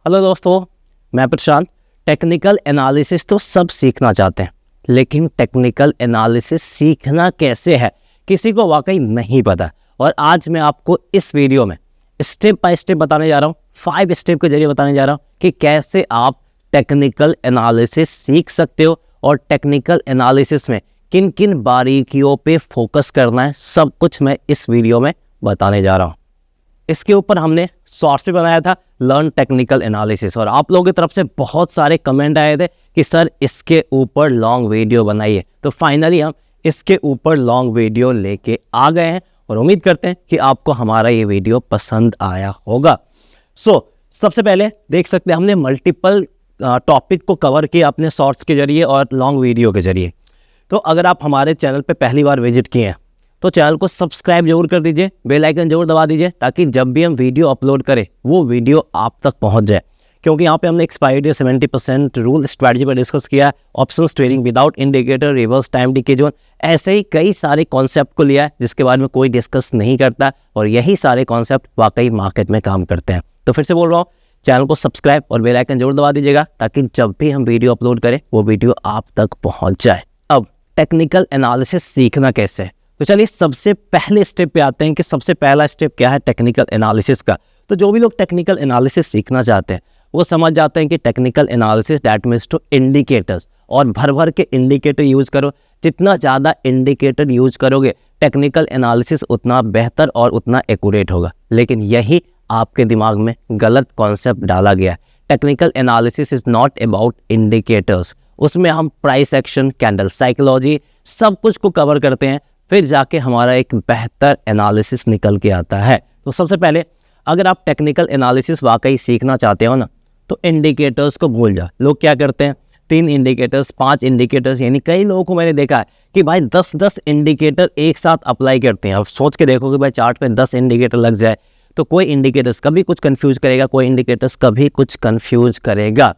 Hello दोस्तों, मैं प्रशांत। Technical analysis तो सब सीखना चाहते हैं, लेकिन टेक्निकल एनालिसिस सीखना कैसे है किसी को वाकई नहीं पता। और आज मैं आपको इस वीडियो में स्टेप बाय स्टेप बताने जा रहा हूँ, 5 स्टेप के जरिए बताने जा रहा हूँ कि कैसे आप टेक्निकल एनालिसिस सीख सकते हो और टेक्निकल एनालिसिस में किन किन बारीकियों पे फोकस करना है, सब कुछ मैं इस वीडियो में बताने जा रहा हूँ। इसके ऊपर हमने शॉर्ट्स भी बनाया था, लर्न टेक्निकल एनालिसिस, और आप लोगों की तरफ से बहुत सारे कमेंट आए थे कि सर इसके ऊपर लॉन्ग वीडियो बनाइए। तो फाइनली हम इसके ऊपर लॉन्ग वीडियो लेके आ गए हैं और उम्मीद करते हैं कि आपको हमारा ये वीडियो पसंद आया होगा। सबसे पहले देख सकते हैं हमने मल्टीपल टॉपिक को कवर किया अपने शॉर्ट्स के जरिए और लॉन्ग वीडियो के जरिए। तो अगर आप हमारे चैनल पे पहली बार विजिट किए हैं तो चैनल को सब्सक्राइब जरूर कर दीजिए, बेल आइकन जरूर दबा दीजिए, ताकि जब भी हम वीडियो अपलोड करें वो वीडियो आप तक पहुंच जाए। क्योंकि यहाँ पे हमने एक्सपायरी डे 70% रूल स्ट्रैटेजी पर डिस्कस किया, options trading without indicator, reverse time decay zone, ऐसे ही कई सारे कॉन्सेप्ट को लिया है जिसके बारे में कोई डिस्कस नहीं करता, और यही सारे कॉन्सेप्ट वाकई मार्केट में काम करते हैं। तो फिर से बोल रहा हूँ, चैनल को सब्सक्राइब और बेल आइकन जरूर दबा दीजिएगा, ताकि जब भी हम वीडियो अपलोड करें वो वीडियो आप तक पहुँच जाए। अब टेक्निकल एनालिसिस सीखना कैसे है, तो चलिए सबसे पहले स्टेप पे आते हैं कि सबसे पहला स्टेप क्या है टेक्निकल एनालिसिस का। तो जो भी लोग टेक्निकल एनालिसिस सीखना चाहते हैं वो समझ जाते हैं कि technical analysis that means to indicators, और भर भर के इंडिकेटर यूज़ करो। जितना ज़्यादा इंडिकेटर यूज करोगे टेक्निकल एनालिसिस उतना बेहतर और उतना एक्यूरेट होगा। लेकिन यही आपके दिमाग में गलत कॉन्सेप्ट डाला गया है। Technical analysis is not about indicators, उसमें हम प्राइस एक्शन, कैंडल साइकोलॉजी, सब कुछ को कवर करते हैं, फिर जाके हमारा एक बेहतर एनालिसिस निकल के आता है। तो सबसे पहले अगर आप टेक्निकल एनालिसिस वाकई सीखना चाहते हो ना, तो इंडिकेटर्स को भूल जाओ। लोग क्या करते हैं, 3 इंडिकेटर्स, 5 इंडिकेटर्स, यानी कई लोगों को मैंने देखा है कि भाई 10-10 इंडिकेटर एक साथ अप्लाई करते हैं। अब सोच के देखो कि भाई चार्ट पे 10 इंडिकेटर लग जाए तो कोई इंडिकेटर्स कभी कुछ कंफ्यूज करेगा, कोई इंडिकेटर्स कभी कुछ कंफ्यूज करेगा,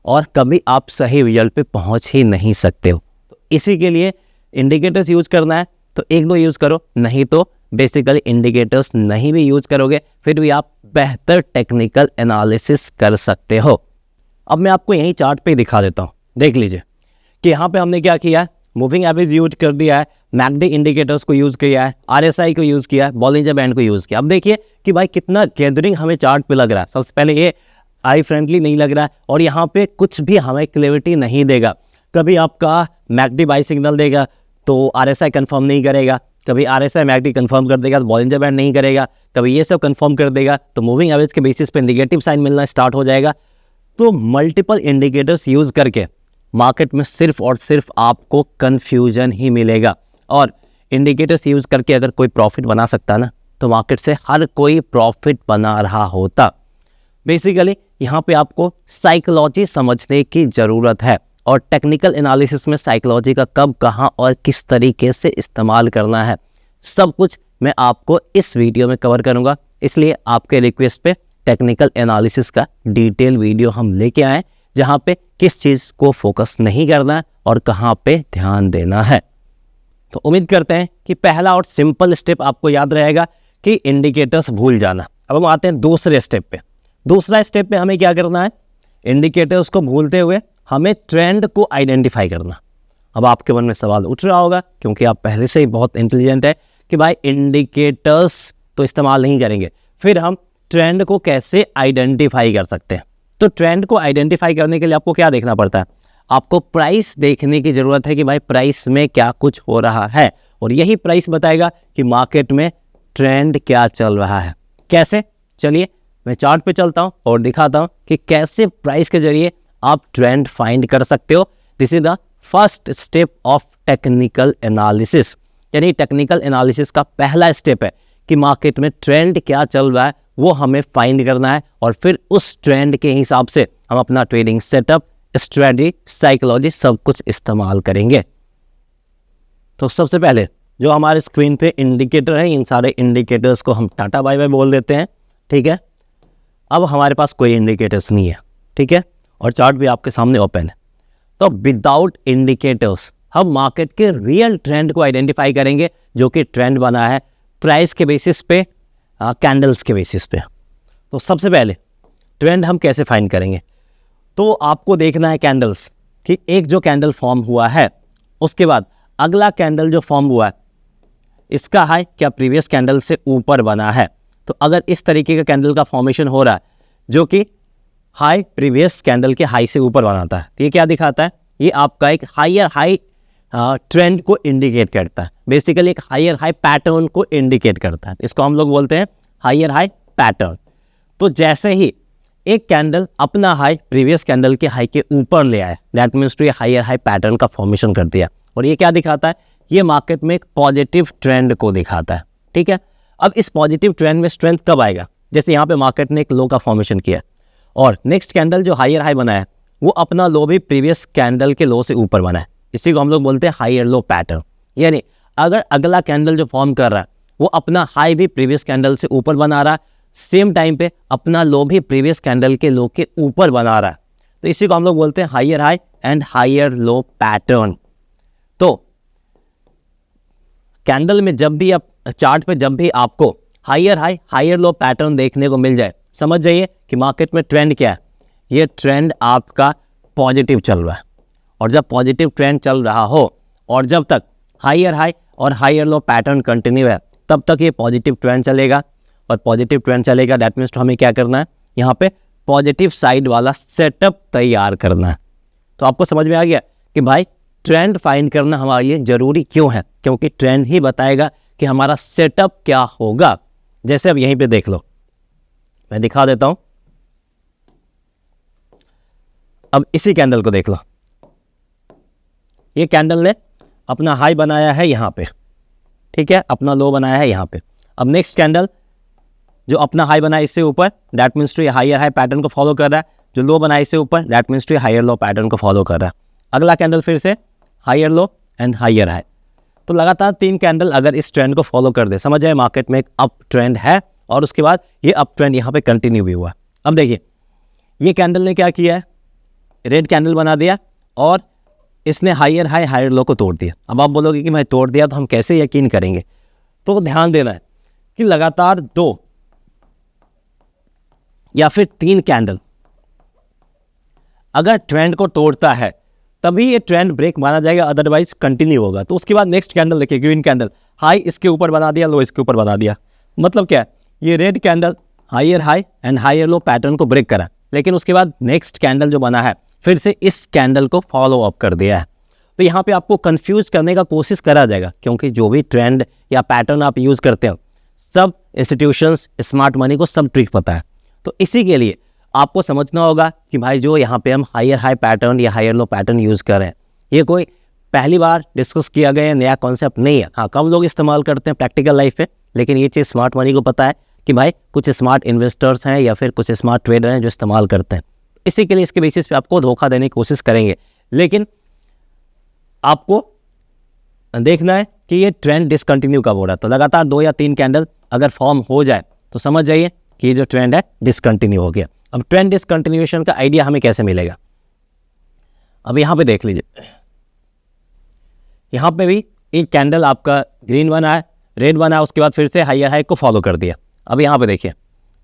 और कभी आप सही रिजल्ट पे पहुंच ही नहीं सकते हो। तो इसी के लिए इंडिकेटर्स यूज करना है तो 1-2 यूज़ करो, नहीं तो बेसिकली इंडिकेटर्स नहीं भी यूज़ करोगे फिर भी आप बेहतर टेक्निकल एनालिसिस कर सकते हो। अब मैं आपको यही चार्ट पे दिखा देता हूँ, देख लीजिए कि यहाँ पे हमने क्या किया है, मूविंग एवरेज यूज कर दिया है, मैकडी इंडिकेटर्स को यूज़ किया है, आरएसआई को यूज़ किया है, बॉलिंजर बैंड को यूज़ किया। अब देखिए कि भाई कितना गैदरिंग हमें चार्ट पे लग रहा है। सबसे पहले ये आई फ्रेंडली नहीं लग रहा है, और यहाँ पे कुछ भी हमें क्लैरिटी नहीं देगा। कभी आपका मैकडी बाई सिग्नल देगा तो आरएसआई कंफर्म नहीं करेगा, कभी आरएसआई मैकडी कंफर्म कर देगा तो बॉलिंजर बैंड नहीं करेगा, कभी ये सब कंफर्म कर देगा तो मूविंग एवरेज के बेसिस पे नेगेटिव साइन मिलना स्टार्ट हो जाएगा। तो मल्टीपल इंडिकेटर्स यूज करके मार्केट में सिर्फ और सिर्फ आपको कंफ्यूजन ही मिलेगा। और इंडिकेटर्स यूज करके अगर कोई प्रॉफिट बना सकता ना, तो मार्केट से हर कोई प्रॉफिट बना रहा होता। बेसिकली यहाँ पे आपको साइकोलॉजी समझने की ज़रूरत है, और टेक्निकल एनालिसिस में साइकोलॉजी का कब, कहाँ और किस तरीके से इस्तेमाल करना है, सब कुछ मैं आपको इस वीडियो में कवर करूँगा। इसलिए आपके रिक्वेस्ट पे टेक्निकल एनालिसिस का डिटेल वीडियो हम लेके आए, जहाँ पे किस चीज़ को फोकस नहीं करना है और कहाँ पे ध्यान देना है। तो उम्मीद करते हैं कि पहला और सिंपल स्टेप आपको याद रहेगा कि इंडिकेटर्स भूल जाना। अब हम आते हैं दूसरे स्टेप पे। दूसरा स्टेप पे हमें क्या करना है, इंडिकेटर्स को भूलते हुए हमें ट्रेंड को आइडेंटिफाई करना। अब आपके मन में सवाल उठ रहा होगा, क्योंकि आप पहले से ही बहुत इंटेलिजेंट है, कि भाई इंडिकेटर्स तो इस्तेमाल नहीं करेंगे, फिर हम ट्रेंड को कैसे आइडेंटिफाई कर सकते हैं। तो ट्रेंड को आइडेंटिफाई करने के लिए आपको क्या देखना पड़ता है, आपको प्राइस देखने की ज़रूरत है कि भाई प्राइस में क्या कुछ हो रहा है, और यही प्राइस बताएगा कि मार्केट में ट्रेंड क्या चल रहा है। कैसे, चलिए मैं चार्ट पे चलता हूँ और दिखाता हूँ कि कैसे प्राइस के जरिए आप ट्रेंड फाइंड कर सकते हो। This is the first step of technical analysis, यानी टेक्निकल एनालिसिस का पहला स्टेप है कि मार्केट में ट्रेंड क्या चल रहा है वो हमें फाइंड करना है, और फिर उस ट्रेंड के हिसाब से हम अपना ट्रेडिंग सेटअप, स्ट्रेटजी, साइकोलॉजी सब कुछ इस्तेमाल करेंगे। तो सबसे पहले जो हमारे स्क्रीन पे इंडिकेटर है, इन सारे इंडिकेटर्स को हम टाटा बाय बाय बोल देते हैं, ठीक है। अब हमारे पास कोई इंडिकेटर्स नहीं है, ठीक है, और चार्ट भी आपके सामने ओपन है। तो विदाउट इंडिकेटर्स हम मार्केट के रियल ट्रेंड को आइडेंटिफाई करेंगे, जो कि ट्रेंड बना है प्राइस के बेसिस पे, कैंडल्स के बेसिस पे। तो सबसे पहले ट्रेंड हम कैसे फाइंड करेंगे? तो आपको देखना है कैंडल्स कि एक जो कैंडल फॉर्म हुआ है उसके बाद अगला कैंडल जो फॉर्म हुआ है इसका हाई क्या प्रीवियस कैंडल से ऊपर बना है। तो अगर इस तरीके का कैंडल का फॉर्मेशन हो रहा है जो कि हाई प्रीवियस कैंडल के हाई से ऊपर बनाता है, तो ये क्या दिखाता है? ये आपका एक हायर हाई ट्रेंड को इंडिकेट करता है, बेसिकली एक हायर हाई पैटर्न को इंडिकेट करता है। इसको हम लोग बोलते हैं हायर हाई पैटर्न। तो जैसे ही एक कैंडल अपना हाई प्रीवियस कैंडल के हाई के ऊपर ले आए, दैट मीन्स टू ये हायर हाई पैटर्न का फॉर्मेशन कर दिया। और ये क्या दिखाता है? ये मार्केट में एक पॉजिटिव ट्रेंड को दिखाता है। ठीक है, अब इस पॉजिटिव ट्रेंड में स्ट्रेंथ कब आएगा? जैसे यहाँ पे मार्केट ने एक लो का फॉर्मेशन किया और नेक्स्ट कैंडल जो हायर हाई बना है वो अपना लो भी प्रीवियस कैंडल के लो से ऊपर बना है। इसी को हम लोग बोलते हैं हायर लो पैटर्न। यानी अगर अगला कैंडल जो फॉर्म कर रहा है वो अपना हाई भी प्रीवियस कैंडल से ऊपर बना रहा है, सेम टाइम पे अपना लो भी प्रीवियस कैंडल के लो के ऊपर बना रहा है, तो इसी को हम लोग बोलते हैं higher high and higher low pattern. तो कैंडल में जब भी आप चार्ट पे जब भी आपको higher high higher low pattern देखने को मिल जाए, समझ जाइए कि मार्केट में ट्रेंड क्या है। ये ट्रेंड आपका पॉजिटिव चल रहा है। और जब पॉजिटिव ट्रेंड चल रहा हो और जब तक हायर हाई और हायर लो पैटर्न कंटिन्यू है तब तक ये पॉजिटिव ट्रेंड चलेगा। और पॉजिटिव ट्रेंड चलेगा दैट मीन्स तो हमें क्या करना है? यहाँ पे पॉजिटिव साइड वाला सेटअप तैयार करना है। तो आपको समझ में आ गया कि भाई ट्रेंड फाइंड करना हमारे लिए ज़रूरी क्यों है? क्योंकि ट्रेंड ही बताएगा कि हमारा सेटअप क्या होगा। जैसे अब यहीं पे देख लो, मैं दिखा देता हूं। अब इसी कैंडल को देख लो, ये कैंडल ने अपना हाई बनाया है यहाँ पे, ठीक है, अपना लो बनाया है यहाँ पे। अब नेक्स्ट कैंडल जो अपना हाई बनाया इससे ऊपर, दैट मीन्स टू ये हायर हाई पैटर्न को फॉलो कर रहा है। जो लो बनाया इससे ऊपर, दैट मीन्स टू ये हायर लो पैटर्न को फॉलो कर रहा है। अगला कैंडल फिर से higher low and higher high. तो लगातार 3 कैंडल अगर इस ट्रेंड को फॉलो कर दे, समझ जाए मार्केट में एक अप ट्रेंड है और उसके बाद ये अप ट्रेंड यहाँ पे कंटिन्यू भी हुआ। अब देखिए ये कैंडल ने क्या किया है? रेड कैंडल बना दिया और इसने हायर हाई हायर लो को तोड़ दिया। अब आप बोलोगे कि मैं तोड़ दिया तो हम कैसे यकीन करेंगे? तो ध्यान देना है कि लगातार 2 या फिर 3 कैंडल अगर ट्रेंड को तोड़ता है तभी ये ट्रेंड ब्रेक माना जाएगा, अदरवाइज कंटिन्यू होगा। तो उसके बाद नेक्स्ट कैंडल देखिए, ग्रीन कैंडल हाई इसके ऊपर बना दिया, लो इसके ऊपर बना दिया। मतलब क्या है? ये red candle higher high and higher low pattern को ब्रेक करा, लेकिन उसके बाद नेक्स्ट कैंडल जो बना है फिर से इस कैंडल को फॉलो अप कर दिया है। तो यहाँ पे आपको कंफ्यूज करने का कोशिश करा जाएगा, क्योंकि जो भी ट्रेंड या पैटर्न आप यूज़ करते हो सब इंस्टीट्यूशंस स्मार्ट मनी को सब ट्रिक पता है। तो इसी के लिए आपको समझना होगा कि भाई जो यहाँ पे हम हायर हाई पैटर्न या हायर लो पैटर्न यूज़ कर रहे हैं ये कोई पहली बार डिस्कस किया गया नया कॉन्सेप्ट नहीं है। हाँ, कम लोग इस्तेमाल करते हैं प्रैक्टिकल लाइफ में, लेकिन ये चीज़ स्मार्ट मनी को पता है कि भाई कुछ स्मार्ट इन्वेस्टर्स हैं या फिर कुछ स्मार्ट ट्रेडर हैं जो इस्तेमाल करते हैं। इसी के लिए इसके बेसिस पे आपको धोखा देने की कोशिश करेंगे, लेकिन आपको देखना है कि ये ट्रेंड डिसकंटिन्यू कब हो रहा है। तो लगातार 2 या 3 कैंडल अगर फॉर्म हो जाए तो समझ जाइए कि ये जो ट्रेंड है डिसकंटिन्यू हो गया। अब ट्रेंड डिसकंटिन्यूएशन का आइडिया हमें कैसे मिलेगा? अब यहाँ पे देख लीजिए, यहाँ पे भी एक कैंडल आपका ग्रीन बना है, रेड बना है, उसके बाद फिर से हायर हाई को फॉलो कर दिया। अब यहाँ पे देखिए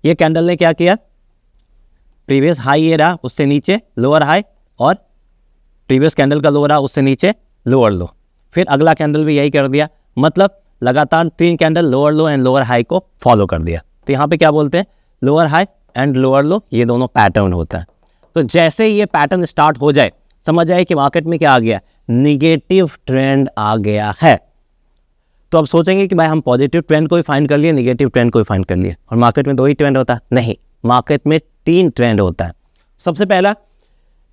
ये कैंडल ने क्या किया? प्रीवियस हाई ये रहा, उससे नीचे लोअर हाई, और प्रीवियस कैंडल का लो रहा, उससे नीचे लोअर लो। फिर अगला कैंडल भी यही कर दिया, मतलब लगातार 3 candle lower low and lower high को फॉलो कर दिया। तो यहाँ पे क्या बोलते हैं? लोअर हाई एंड लोअर लो, ये दोनों पैटर्न होता है। तो जैसे ही ये पैटर्न स्टार्ट हो जाए समझ आए कि मार्केट में क्या आ गया? निगेटिव ट्रेंड आ गया है। तो अब सोचेंगे कि भाई हम पॉजिटिव ट्रेंड को ही फाइंड कर लिए, निगेटिव ट्रेंड को ही फाइंड कर लिए, और मार्केट में 2 ही ट्रेंड होता है। नहीं, मार्केट में 3 ट्रेंड होता है। सबसे पहला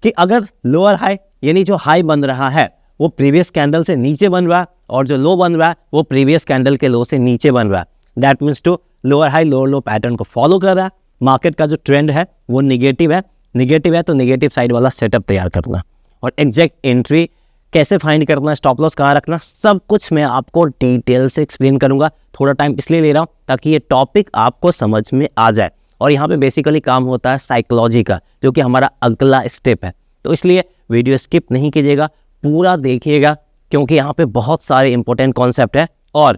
कि अगर लोअर हाई यानी जो हाई बन रहा है वो प्रीवियस कैंडल से नीचे बन रहा है और जो लो बन रहा है वो प्रीवियस कैंडल के लो से नीचे बन रहा है, that means to lower high lower low pattern को फॉलो कर रहा है। मार्केट का जो ट्रेंड है वो निगेटिव है। निगेटिव है तो निगेटिव साइड वाला सेटअप तैयार करना, और एग्जैक्ट एंट्री कैसे फाइंड करना, स्टॉप लॉस कहाँ रखना, सब कुछ मैं आपको डिटेल से एक्सप्लेन करूंगा। थोड़ा टाइम इसलिए ले रहा हूँ ताकि ये टॉपिक आपको समझ में आ जाए। और यहाँ पे बेसिकली काम होता है साइकोलॉजी का, जो कि हमारा अगला स्टेप है। तो इसलिए वीडियो स्किप नहीं कीजिएगा, पूरा देखिएगा, क्योंकि यहाँ पे बहुत सारे इंपॉर्टेंट कॉन्सेप्ट है। और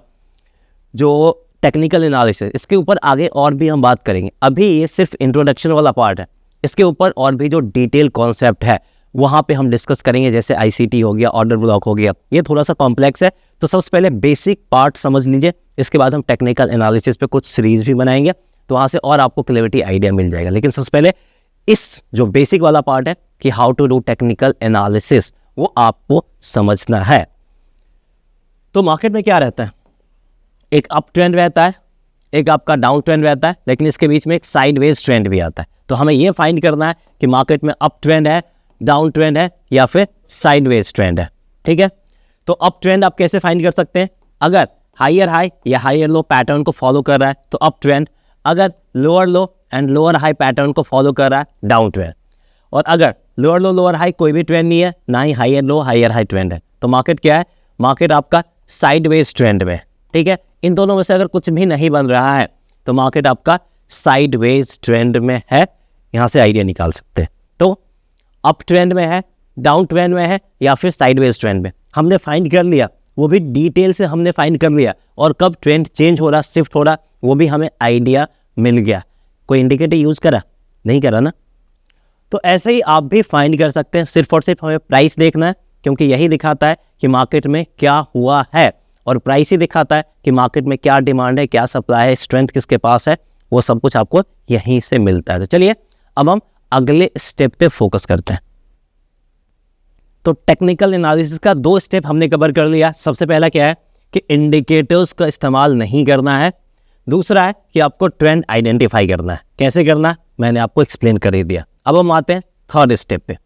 जो टेक्निकल एनालिसिस, इसके ऊपर आगे और भी हम बात करेंगे। अभी ये सिर्फ इंट्रोडक्शन वाला पार्ट है, इसके ऊपर और भी जो डिटेल कॉन्सेप्ट है वहाँ पे हम डिस्कस करेंगे, जैसे आईसीटी हो गया, ऑर्डर ब्लॉक हो गया, ये थोड़ा सा कॉम्प्लेक्स है। तो सबसे पहले बेसिक पार्ट समझ लीजिए, इसके बाद हम टेक्निकल एनालिसिस पे कुछ सीरीज भी बनाएंगे, तो वहाँ से और आपको क्लैरिटी आइडिया मिल जाएगा। लेकिन सबसे पहले इस जो बेसिक वाला पार्ट है कि how to do technical analysis, वो आपको समझना है। तो मार्केट में क्या रहता है, एक अप ट्रेंड रहता है, एक आपका डाउन ट्रेंड रहता है, लेकिन इसके बीच में एक साइडवेज ट्रेंड भी आता है। तो हमें ये फाइंड करना है कि मार्केट में अप ट्रेंड है, डाउन ट्रेंड है या फिर साइडवेज ट्रेंड है। ठीक है, तो अप ट्रेंड आप कैसे फाइंड कर सकते हैं, अगर हायर हाई या हायर लो पैटर्न को फॉलो कर रहा है तो अप ट्रेंड, अगर lower low and lower high pattern को फॉलो कर रहा है डाउन ट्रेंड, और अगर लोअर लो लोअर हाई कोई भी ट्रेंड नहीं है, ना ही higher low higher high trend है, तो मार्केट क्या है, मार्केट आपका साइडवेज ट्रेंड में। ठीक है, इन दोनों में से अगर कुछ भी नहीं बन रहा है तो मार्केट आपका साइडवेज ट्रेंड में है। यहाँ से आइडिया निकाल सकते हैं। तो अप ट्रेंड में है, डाउन ट्रेंड में है या फिर साइडवेज ट्रेंड में, हमने फाइंड कर लिया, वो भी डिटेल से हमने फाइंड कर लिया, और कब ट्रेंड चेंज हो रहा, शिफ्ट हो रहा, वो भी हमें आइडिया मिल गया। कोई इंडिकेटर यूज़ करा नहीं करा ना, तो ऐसे ही आप भी फाइंड कर सकते हैं। सिर्फ और सिर्फ हमें प्राइस देखना है, क्योंकि यही दिखाता है कि मार्केट में क्या हुआ है, और प्राइस ही दिखाता है कि मार्केट में क्या डिमांड है, क्या सप्लाई है, स्ट्रेंथ किसके पास है, वो सब कुछ आपको यहीं से मिलता है। तो चलिए अब हम अगले स्टेप पे फोकस करते हैं। तो टेक्निकल एनालिसिस का 2 स्टेप हमने कवर कर लिया। सबसे पहला क्या है कि इंडिकेटर्स का इस्तेमाल नहीं करना है, दूसरा है कि आपको ट्रेंड आइडेंटिफाई करना है। कैसे करना है मैंने आपको एक्सप्लेन कर ही दिया। अब हम आते हैं थर्ड स्टेप पे।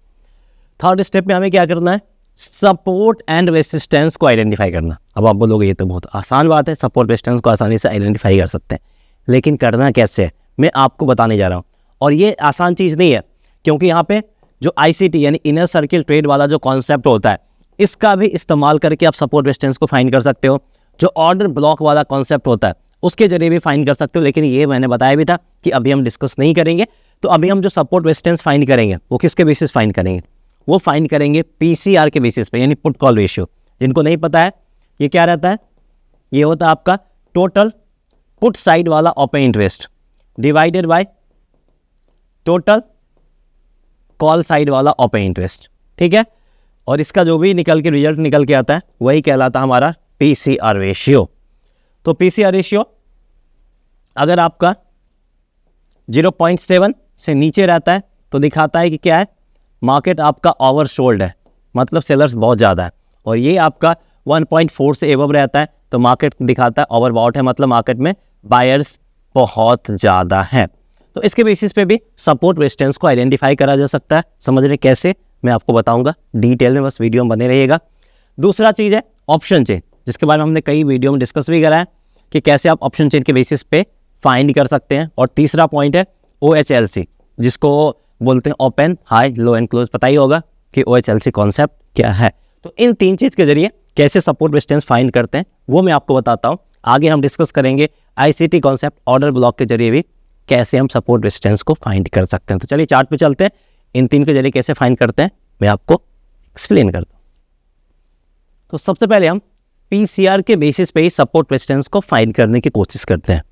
थर्ड स्टेप में हमें क्या करना है, सपोर्ट एंड रेसिस्टेंस को आइडेंटिफाई करना। अब आप बोलोगे ये तो बहुत आसान बात है, सपोर्ट रेसिस्टेंस को आसानी से आइडेंटिफाई कर सकते हैं, लेकिन करना कैसे है मैं आपको बताने जा रहा हूँ। और ये आसान चीज़ नहीं है, क्योंकि यहाँ पे जो आईसीटी यानी इनर सर्किल ट्रेड वाला जो कॉन्सेप्ट होता है, इसका भी इस्तेमाल करके आप सपोर्ट रेसिस्टेंस को फाइंड कर सकते हो। जो ऑर्डर ब्लॉक वाला कॉन्सेप्ट होता है उसके जरिए भी फाइंड कर सकते हो, लेकिन ये मैंने बताया भी था कि अभी हम डिस्कस नहीं करेंगे। तो अभी हम जो सपोर्ट रेसिस्टेंस फाइंड करेंगे वो किसके बेसिस फाइंड करेंगे, वो फाइंड करेंगे पीसीआर के बेसिस पे, यानी पुट कॉल रेशियो। जिनको नहीं पता है ये क्या रहता है, ये होता है आपका टोटल पुट साइड वाला open interest divided by total call side वाला ओपन इंटरेस्ट। ठीक है, और इसका जो भी निकल के रिजल्ट निकल के आता है वही कहलाता है हमारा पीसीआर रेशियो। तो पीसीआर रेशियो अगर आपका 0.7 से नीचे रहता है तो दिखाता है कि क्या है, मार्केट आपका ओवरसोल्ड है, मतलब सेलर्स बहुत ज़्यादा है। और ये आपका 1.4 से एबव रहता है तो मार्केट दिखाता है ओवरबॉट है, मतलब मार्केट में बायर्स बहुत ज़्यादा हैं। तो इसके बेसिस पे भी सपोर्ट रेजिस्टेंस को आइडेंटिफाई करा जा सकता है। समझने कैसे मैं आपको बताऊंगा डिटेल में, बस वीडियो में बने रहिएगा। दूसरा चीज़ है ऑप्शन चेन, जिसके बारे में हमने कई वीडियो में डिस्कस भी करा है कि कैसे आप ऑप्शन चेन के बेसिस पे फाइंड कर सकते हैं। और तीसरा पॉइंट है OHLC, जिसको बोलते हैं open high low and close. पता ही होगा कि OHLC कॉन्सेप्ट क्या है। तो इन 3 चीज़ के जरिए कैसे सपोर्ट रेजिस्टेंस फाइंड करते हैं वो मैं आपको बताता हूँ। आगे हम डिस्कस करेंगे आईसीटी कॉन्सेप्ट ऑर्डर ब्लॉक के जरिए भी कैसे हम सपोर्ट रेजिस्टेंस को फाइंड कर सकते हैं। तो चलिए चार्ट पे चलते हैं, इन 3 के जरिए कैसे फाइंड करते हैं मैं आपको एक्सप्लेन करता हूँ। तो सबसे पहले हम पीसीआर के बेसिस पे ही सपोर्ट रेजिस्टेंस को फाइंड करने की कोशिश करते हैं।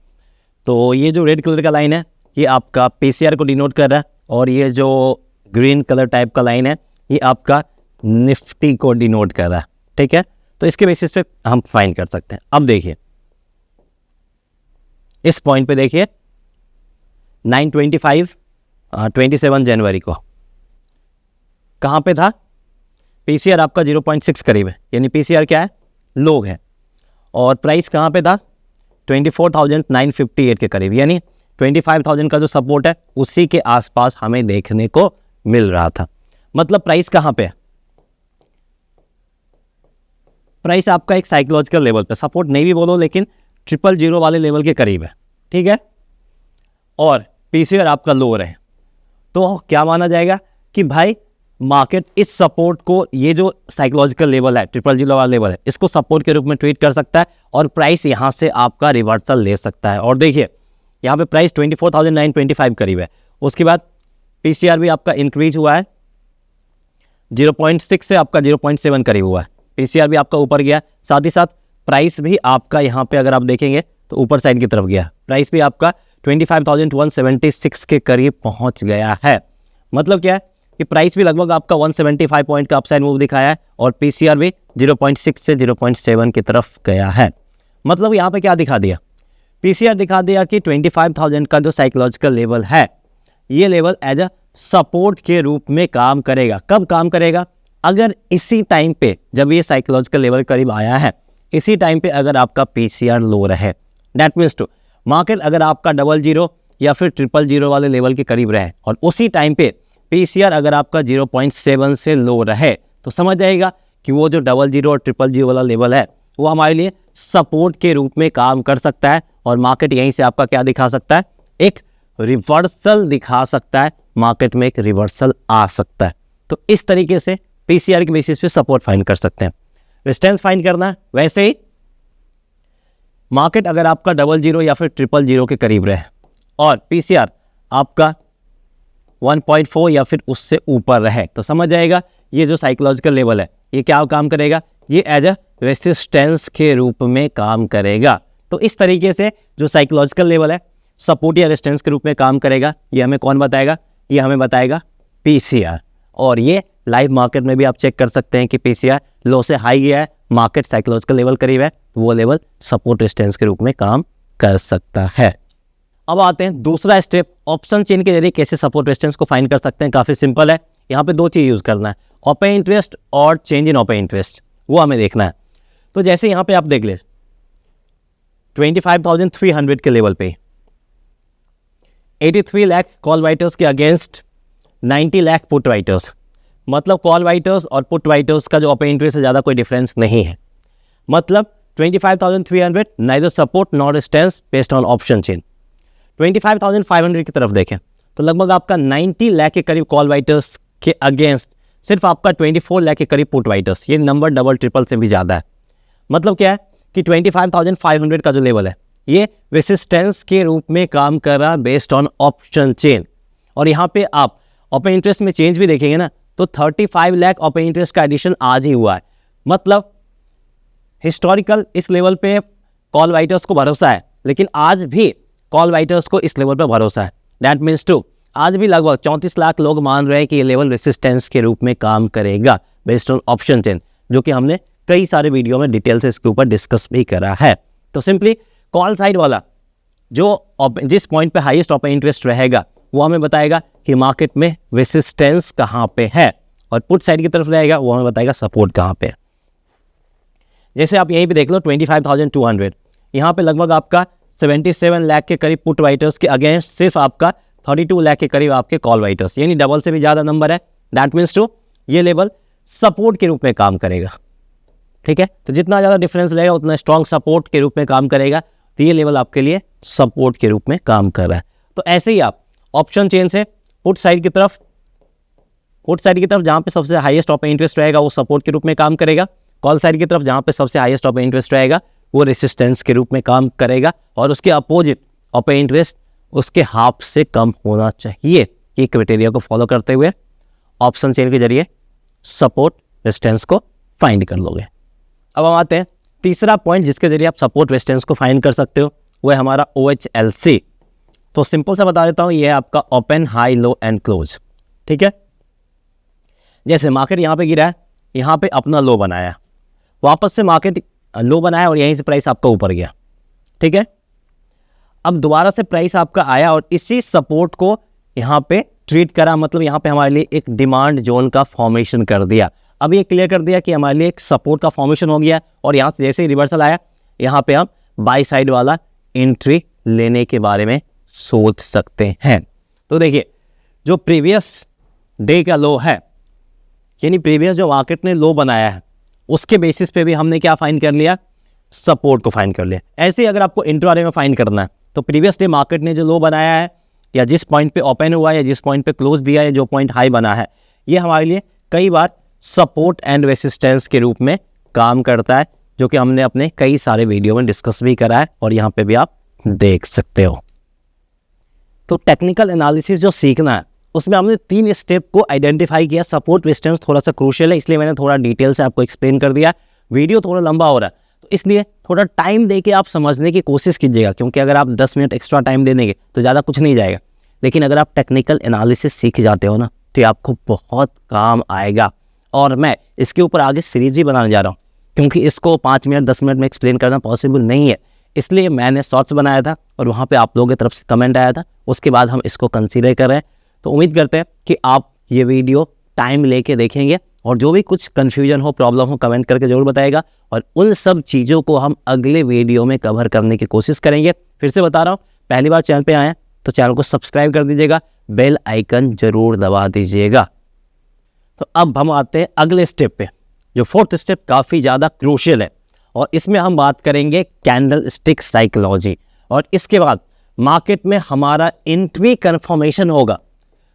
तो ये जो रेड कलर का लाइन है ये आपका पीसीआर को डिनोट कर रहा है, और ये जो ग्रीन कलर टाइप का लाइन है ये आपका निफ्टी को डिनोट कर रहा है। ठीक है, तो इसके बेसिस पे हम फाइंड कर सकते हैं। अब देखिए इस पॉइंट पे देखिए 27 जनवरी को कहाँ पे था, पीसीआर आपका 0.6 करीब है, यानी पीसीआर क्या है, लो है। और प्राइस कहाँ पे था 24,958 के करीब, यानी 25,000 का जो सपोर्ट है उसी के आसपास हमें देखने को मिल रहा था। मतलब प्राइस कहाँ पे है, प्राइस आपका एक साइकोलॉजिकल लेवल पे, सपोर्ट नहीं भी बोलो लेकिन 000 वाले लेवल के करीब है। ठीक है, और पीसीआर आपका लोअर है। तो क्या माना जाएगा कि भाई मार्केट इस सपोर्ट को, ये जो साइकोलॉजिकल लेवल है 000 वाला लेवल है, इसको सपोर्ट के रूप में ट्रीट कर सकता है और प्राइस यहाँ से आपका रिवर्सल ले सकता है। और देखिए यहाँ पे प्राइस 24,925 करीब है। उसके बाद पीसीआर भी आपका इंक्रीज हुआ है, 0.6 से आपका 0.7 करीब हुआ है। पीसीआर भी आपका ऊपर गया, साथ ही साथ प्राइस भी आपका यहाँ पे अगर आप देखेंगे तो ऊपर साइड की तरफ गया, प्राइस भी आपका 25,176 के करीब पहुंच गया है। मतलब क्या है कि प्राइस भी लगभग आपका 175 पॉइंट का अपसाइड मूव दिखाया है और पीसीआर भी 0.6 से 0.7 की तरफ गया है। मतलब यहाँ पे क्या दिखा दिया, पीसीआर दिखा दिया कि 25,000 का जो साइकोलॉजिकल लेवल है, ये लेवल एज अ सपोर्ट के रूप में काम करेगा। कब काम करेगा? अगर इसी टाइम पे, जब ये साइकोलॉजिकल लेवल करीब आया है, इसी टाइम पे अगर आपका पीसीआर लो रहे, दैट मीन्स टू मार्केट अगर आपका 00 या फिर 000 वाले लेवल के करीब रहे और उसी टाइम पे पीसीआर अगर आपका 0.7 से लो रहे, तो समझ जाएगा कि वो जो 00 और 000 वाला लेवल है वो हमारे लिए सपोर्ट के रूप में काम कर सकता है और मार्केट यहीं से आपका क्या दिखा सकता है, एक रिवर्सल दिखा सकता है, मार्केट में एक रिवर्सल आ सकता है। तो इस तरीके से पीसीआर के बेसिस पे सपोर्ट फाइंड कर सकते हैं। रेजिस्टेंस फाइंड करना है, वैसे ही मार्केट अगर आपका 00 या फिर 000 के करीब रहे और पीसीआर आपका 1.4 या फिर उससे ऊपर रहे, तो समझ जाएगा ये जो साइकोलॉजिकल लेवल है ये क्या काम करेगा, ये एज अ रेसिस्टेंस के रूप में काम करेगा। तो इस तरीके से जो साइकोलॉजिकल लेवल है सपोर्ट या रेजिस्टेंस के रूप में काम करेगा। ये हमें कौन बताएगा? ये हमें बताएगा पीसीआर। और ये लाइव मार्केट में भी आप चेक कर सकते हैं कि पीसीआर लो से हाई गया है, मार्केट साइकोलॉजिकल लेवल करीब है, तो वो लेवल सपोर्ट रेजिस्टेंस के रूप में काम कर सकता है। अब आते हैं दूसरा स्टेप, ऑप्शन चेन के जरिए कैसे सपोर्ट रेजिस्टेंस को फाइंड कर सकते हैं। काफ़ी सिंपल है, यहाँ पे दो चीज़ यूज़ करना है, ओपन इंटरेस्ट और चेंज इन ओपन इंटरेस्ट, वो हमें देखना है। तो जैसे यहाँ पे आप देख ले 25,300 के लेवल पे 83 लाख कॉल राइटर्स के अगेंस्ट 90 लाख पुट राइटर्स, मतलब कॉल राइटर्स और पुट राइटर्स का जो ओपन इंटरेस्ट से ज़्यादा कोई डिफरेंस नहीं है। मतलब 25,300 neither support not resistance based on option chain. 25,500 की तरफ देखें तो लगभग आपका 90 लाख के करीब कॉल राइटर्स के अगेंस्ट सिर्फ आपका 24 लाख के करीब पुट राइटर्स, ये नंबर डबल ट्रिपल से भी ज़्यादा है। मतलब क्या है कि 25,500 का जो लेवल है ये रेसिस्टेंस के रूप में काम कर रहा बेस्ड ऑन ऑप्शन चेन। और यहाँ पे आप ओपन इंटरेस्ट में चेंज भी देखेंगे ना, तो 35 लाख ओपन इंटरेस्ट का एडिशन आज ही हुआ है। मतलब हिस्टोरिकल इस लेवल पे कॉल राइटर्स को भरोसा है, लेकिन आज भी कॉल राइटर्स को इस लेवल पे भरोसा है। दैट मीन्स टू आज भी लगभग 34 लाख लोग मान रहे हैं कि ये लेवल रेसिस्टेंस के रूप में काम करेगा बेस्ड ऑन ऑप्शन चेन, जो कि हमने कई सारे वीडियो में डिटेल से इसके ऊपर डिस्कस भी करा है। तो सिंपली कॉल साइड वाला जो जिस पॉइंट पे हाईएस्ट ओपन इंटरेस्ट रहेगा वो हमें बताएगा कि मार्केट में रेसिस्टेंस कहाँ पे है, और पुट साइड की तरफ रहेगा वो हमें बताएगा सपोर्ट कहाँ पे है। जैसे आप यहीं पे देख लो 25,200, यहाँ पे लगभग आपका 77 लाख के करीब पुट राइटर्स के अगेंस्ट सिर्फ आपका 32 लाख के करीब आपके कॉल राइटर्स, यानी डबल से भी ज़्यादा नंबर है। दैट मीन्स टू ये लेवल सपोर्ट के रूप में काम करेगा। ठीक है, तो जितना ज़्यादा डिफरेंस रहेगा उतना स्ट्रॉन्ग सपोर्ट के रूप में काम करेगा। तो ये लेवल आपके लिए सपोर्ट के रूप में काम कर रहा है। तो ऐसे ही आप ऑप्शन चेन से पुट साइड की तरफ जहाँ पे सबसे हाईएस्ट ओपन इंटरेस्ट रहेगा वो सपोर्ट के रूप में काम करेगा, कॉल साइड की तरफ जहाँ पे सबसे हाईएस्ट ओपन इंटरेस्ट रहेगा वो रेसिस्टेंस के रूप में काम करेगा, और उसके अपोजिट ओपन इंटरेस्ट उसके हाफ से कम होना चाहिए। ये क्राइटेरिया को फॉलो करते हुए ऑप्शन चेन के जरिए सपोर्ट रेजिस्टेंस को फाइंड कर लोगे। अब हम आते हैं तीसरा पॉइंट जिसके जरिए आप सपोर्ट रेजिस्टेंस को फाइंड कर सकते हो, वो है हमारा OHLC। तो सिंपल सा बता देता हूँ, ये है आपका open high low and close. ठीक है, जैसे मार्केट यहाँ पे गिरा है, यहाँ पे अपना लो बनाया, वापस से मार्केट लो बनाया और यहीं से प्राइस आपका ऊपर गया। ठीक है, अब दोबारा से प्राइस आपका आया और इसी सपोर्ट को यहाँ पे ट्रीट करा, मतलब यहाँ पे हमारे लिए एक डिमांड जोन का फॉर्मेशन कर दिया। अब ये क्लियर कर दिया कि हमारे लिए एक सपोर्ट का फॉर्मेशन हो गया, और यहाँ से जैसे ही रिवर्सल आया यहाँ पे हम बाई साइड वाला एंट्री लेने के बारे में सोच सकते हैं। तो देखिए जो प्रीवियस डे का लो है, यानी प्रीवियस जो मार्केट ने लो बनाया है, उसके बेसिस पे भी हमने क्या फाइंड कर लिया, सपोर्ट को फाइंड कर लिया। ऐसे ही अगर आपको इंट्राडे में फाइंड करना है तो प्रीवियस डे मार्केट ने जो लो बनाया है, या जिस पॉइंट पे ओपन हुआ है, या जिस पॉइंट पे क्लोज दिया है, जो पॉइंट हाई बना है, ये हमारे लिए कई बार सपोर्ट एंड रेसिस्टेंस के रूप में काम करता है, जो कि हमने अपने कई सारे वीडियो में डिस्कस भी करा है और यहाँ पे भी आप देख सकते हो। तो टेक्निकल एनालिसिस जो सीखना है उसमें हमने 3 स्टेप को आइडेंटिफाई किया। सपोर्ट रेजिस्टेंस थोड़ा सा क्रूशियल है, इसलिए मैंने थोड़ा डिटेल से आपको एक्सप्लेन कर दिया। वीडियो थोड़ा लंबा हो रहा है तो इसलिए थोड़ा टाइम दे के आप समझने की कोशिश कीजिएगा, क्योंकि अगर आप 10 मिनट एक्स्ट्रा टाइम दे देंगे तो ज़्यादा कुछ नहीं जाएगा। लेकिन अगर आप टेक्निकल एनालिसिस सीख जाते हो ना, तो ये आपको बहुत काम आएगा। और मैं इसके ऊपर आगे सीरीज ही बनाने जा रहा हूँ, क्योंकि इसको 5 मिनट 10 मिनट में एक्सप्लेन करना पॉसिबल नहीं है। इसलिए मैंने शॉर्ट्स बनाया था और वहाँ पे आप लोगों की तरफ से कमेंट आया था, उसके बाद हम इसको कंसीडर कर रहे हैं। तो उम्मीद करते हैं कि आप ये वीडियो टाइम लेके देखेंगे और जो भी कुछ कन्फ्यूजन हो, प्रॉब्लम हो, कमेंट करके ज़रूर बताएगा। और उन सब चीज़ों को हम अगले वीडियो में कवर करने की कोशिश करेंगे। फिर से बता रहा हूँ, पहली बार चैनल पे आए हैं तो चैनल को सब्सक्राइब कर दीजिएगा, बेल आइकन ज़रूर दबा दीजिएगा। तो अब हम आते हैं अगले स्टेप पे, जो फोर्थ स्टेप काफ़ी ज़्यादा क्रूशियल है, और इसमें हम बात करेंगे कैंडल स्टिक साइकोलॉजी। और इसके बाद मार्केट में हमारा एंट्री कन्फर्मेशन होगा।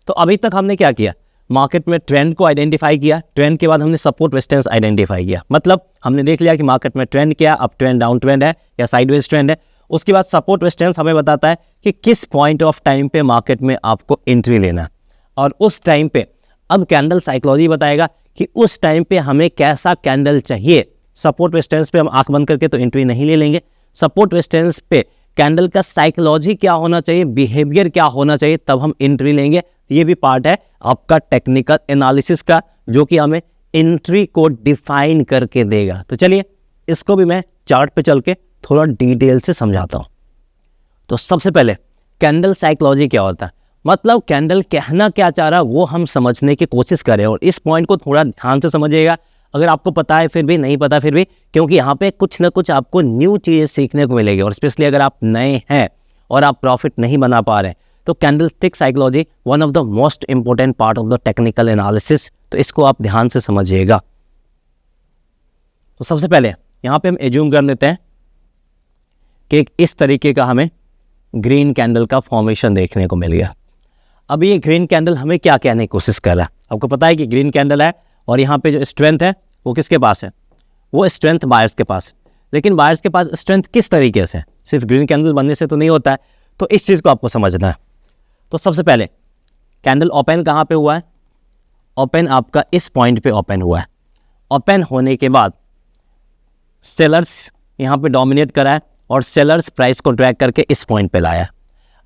तो अभी तक हमने क्या किया, मार्केट में ट्रेंड को आइडेंटिफाई किया, ट्रेंड के बाद हमने सपोर्ट रेजिस्टेंस आइडेंटिफाई किया। मतलब हमने देख लिया कि मार्केट में ट्रेंड क्या, अप ट्रेंड, डाउन ट्रेंड है या साइडवेज ट्रेंड है। उसके बाद सपोर्ट रेजिस्टेंस हमें बताता है कि किस पॉइंट ऑफ टाइम पे मार्केट में आपको एंट्री लेना है, और उस टाइम पे अब कैंडल साइकोलॉजी बताएगा कि उस टाइम पे हमें कैसा कैंडल चाहिए। सपोर्ट रेजिस्टेंस पे हम आंख बंद करके तो एंट्री नहीं ले लेंगे। सपोर्ट रेजिस्टेंस पे कैंडल का साइकोलॉजी क्या होना चाहिए, बिहेवियर क्या होना चाहिए, तब हम एंट्री लेंगे। ये भी पार्ट है आपका टेक्निकल एनालिसिस का, जो कि हमें एंट्री को डिफाइन करके देगा। तो चलिए इसको भी मैं चार्ट पे चल के थोड़ा डिटेल से समझाता हूँ। तो सबसे पहले कैंडल साइकोलॉजी क्या होता है, मतलब कैंडल कहना क्या चाह रहा है वो हम समझने की कोशिश करें। और इस पॉइंट को थोड़ा ध्यान से समझिएगा, अगर आपको पता है फिर भी, नहीं पता फिर भी, क्योंकि यहाँ पे कुछ ना कुछ आपको न्यू चीज़ें सीखने को मिलेगी। और स्पेशली अगर आप नए हैं और आप प्रॉफिट नहीं बना पा रहे हैं, तो candle stick psychology one of the most important part of the technical analysis. तो इसको आप ध्यान से समझिएगा। तो सबसे पहले यहाँ पे हम एज्यूम कर लेते हैं कि इस तरीके का हमें ग्रीन कैंडल का फॉर्मेशन देखने को मिल गया। अब ये ग्रीन कैंडल हमें क्या कहने की कोशिश कर रहा है, आपको पता है कि ग्रीन कैंडल है, और यहाँ पे जो स्ट्रेंथ है वो किसके पास है, वो स्ट्रेंथ बायर्स के पास। लेकिन बायर्स के पास स्ट्रेंथ किस तरीके से, सिर्फ ग्रीन कैंडल बनने से तो नहीं होता है। तो इस चीज़ को आपको समझना है। तो सबसे पहले कैंडल ओपन कहाँ पे हुआ है, ओपन आपका इस पॉइंट पे ओपन हुआ है। ओपन होने के बाद सेलर्स यहाँ पे डोमिनेट करा है और सेलर्स प्राइस को ड्रैग करके इस पॉइंट पे लाया।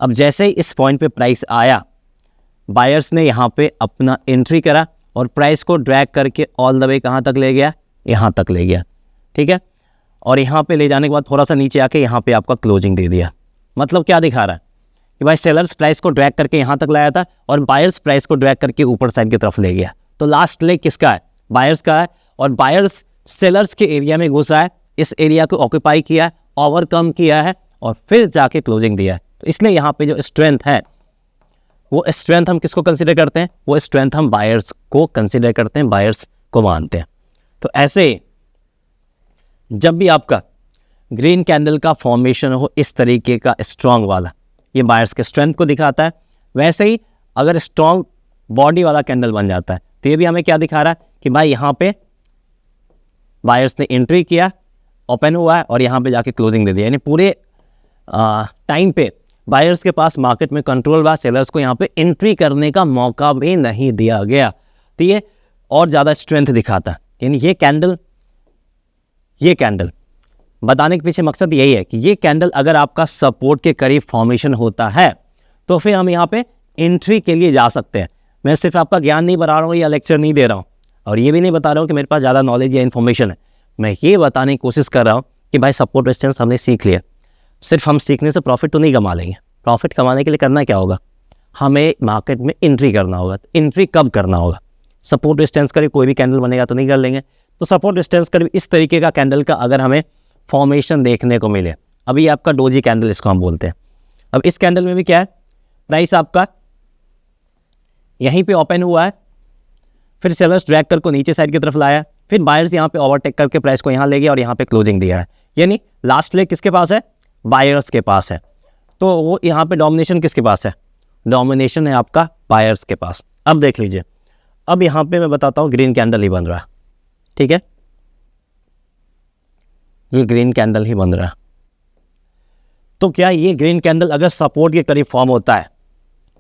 अब जैसे ही इस पॉइंट पे प्राइस आया, बायर्स ने यहाँ पे अपना एंट्री करा और प्राइस को ड्रैग करके ऑल द वे कहाँ तक ले गया, यहाँ तक ले गया। ठीक है, और यहाँ पे ले जाने के बाद थोड़ा सा नीचे आके यहाँ पे आपका क्लोजिंग दे दिया। मतलब क्या दिखा रहा है कि भाई सेलर्स प्राइस को ड्रैग करके यहाँ तक लाया था और बायर्स प्राइस को ड्रैग करके ऊपर साइड की तरफ ले गया। तो लास्ट लेग किसका है, बायर्स का है, और बायर्स सेलर्स के एरिया में घुसा है, इस एरिया को ऑक्यूपाई किया है, ओवरकम किया है और फिर जाके क्लोजिंग दिया है। तो इसलिए यहाँ पे जो स्ट्रेंथ है, वो स्ट्रेंथ हम किसको कंसीडर करते हैं, वो स्ट्रेंथ हम बायर्स को कंसीडर करते हैं, बायर्स को मानते हैं। तो ऐसे जब भी आपका ग्रीन कैंडल का फॉर्मेशन हो इस तरीके का स्ट्रांग वाला, ये बायर्स के स्ट्रेंथ को दिखाता है। वैसे ही अगर स्ट्रांग बॉडी वाला कैंडल बन जाता है तो ये भी हमें क्या दिखा रहा है कि भाई यहाँ पे बायर्स ने एंट्री किया, ओपन हुआ है और यहाँ पे जाके क्लोजिंग दे दिया। यानी पूरे टाइम पे बायर्स के पास मार्केट में कंट्रोल हुआ, सेलर्स को यहाँ पे एंट्री करने का मौका भी नहीं दिया गया। तो ये और ज़्यादा स्ट्रेंथ दिखाता है। यानी ये कैंडल बताने के पीछे मकसद यही है कि ये कैंडल अगर आपका सपोर्ट के करीब फॉर्मेशन होता है तो फिर हम यहाँ पे एंट्री के लिए जा सकते हैं। मैं सिर्फ आपका ज्ञान नहीं बढ़ा रहा हूँ या लेक्चर नहीं दे रहा हूँ, और ये भी नहीं बता रहा हूँ कि मेरे पास ज़्यादा नॉलेज या इन्फॉर्मेशन है। मैं ये बताने की कोशिश कर रहा हूँ कि भाई सपोर्ट रेजिस्टेंस हमने सीख लिया। सिर्फ हम सीखने से प्रॉफिट तो नहीं कमा लेंगे। प्रॉफिट कमाने के लिए करना क्या होगा, हमें मार्केट में एंट्री करना होगा। तो एंट्री कब करना होगा, सपोर्ट रेजिस्टेंस करीब कोई भी कैंडल बनेगा तो नहीं कर लेंगे। तो सपोर्ट रेजिस्टेंस करीब इस तरीके का कैंडल का अगर हमें फॉर्मेशन देखने को मिले, अभी आपका डोजी कैंडल इसको हम बोलते हैं। अब इस कैंडल में भी क्या है, प्राइस आपका यहीं पे ओपन हुआ है, फिर सेलर्स ड्रैग करके नीचे साइड की तरफ लाया, फिर बायर्स यहाँ पे ओवरटेक करके प्राइस को यहाँ ले गया और यहाँ पे क्लोजिंग दिया है। यानी लास्ट लेग किसके पास है, बायर्स के पास है। तो वो यहाँ पे डोमिनेशन किसके पास है, डोमिनेशन है आपका बायर्स के पास। अब देख लीजिए, अब यहाँ पे मैं बताता हूँ ग्रीन कैंडल ही बन रहा है। ठीक है, ये ग्रीन कैंडल ही बन रहा है। तो क्या ये ग्रीन कैंडल अगर सपोर्ट के करीब फॉर्म होता है,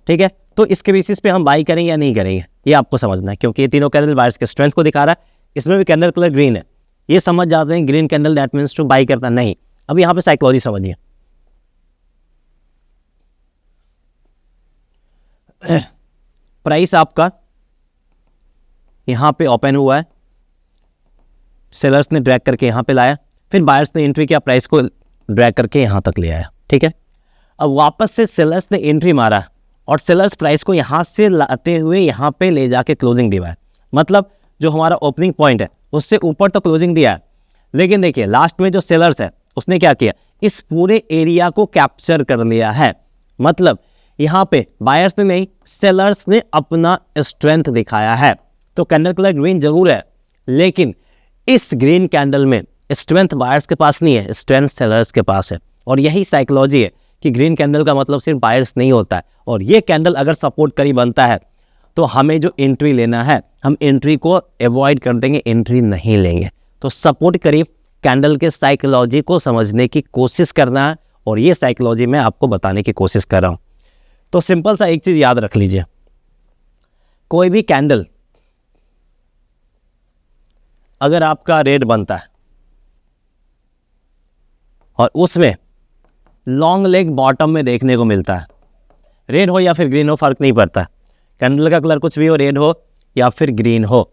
ठीक है, तो इसके बेसिस पे हम बाई करेंगे या नहीं करेंगे, ये आपको समझना है। क्योंकि ये तीनों कैंडल बायर्स के स्ट्रेंथ को दिखा रहा है। इसमें भी कैंडल कलर ग्रीन है, ये समझ जाते हैं green candle that means two by करना, नहीं। अब यहाँ पे साइकोलॉजी समझिए। प्राइस आपका यहाँ पे ओपन हुआ है, सेलर्स ने ड्रैग करके यहाँ पे लाया, फिर बायर्स ने एंट्री किया, प्राइस को ड्रैग करके यहाँ तक ले आया, ठीक है। अब वापस से सेलर्स ने एंट्री मारा और सेलर्स प्राइस को यहाँ से लाते हुए यहाँ पे ले जाके क्लोजिंग दिया है। मतलब जो हमारा ओपनिंग पॉइंट है उससे ऊपर तो क्लोजिंग दिया है, लेकिन देखिए लास्ट में जो सेलर्स है उसने क्या किया, इस पूरे एरिया को कैप्चर कर लिया है। मतलब यहाँ पे बायर्स ने नहीं, सेलर्स ने अपना स्ट्रेंथ दिखाया है। तो कैंडल कलर ग्रीन जरूर है, लेकिन इस ग्रीन कैंडल में स्ट्रेंथ बायर्स के पास नहीं है, स्ट्रेंथ सेलर्स के पास है। और यही साइकोलॉजी है कि ग्रीन कैंडल का मतलब सिर्फ बायर्स नहीं होता है। और ये कैंडल अगर सपोर्ट करी बनता है तो हमें जो एंट्री लेना है, हम एंट्री को अवॉइड कर देंगे, एंट्री नहीं लेंगे। तो सपोर्ट करीब कैंडल के साइकोलॉजी को समझने की कोशिश करना है, और ये साइकोलॉजी मैं आपको बताने की कोशिश कर रहा हूँ। तो सिंपल सा एक चीज याद रख लीजिए, कोई भी कैंडल अगर आपका रेड बनता है और उसमें लॉन्ग लेग बॉटम में देखने को मिलता है, रेड हो या फिर ग्रीन हो फर्क नहीं पड़ता, कैंडल का कलर कुछ भी हो, रेड हो या फिर ग्रीन हो,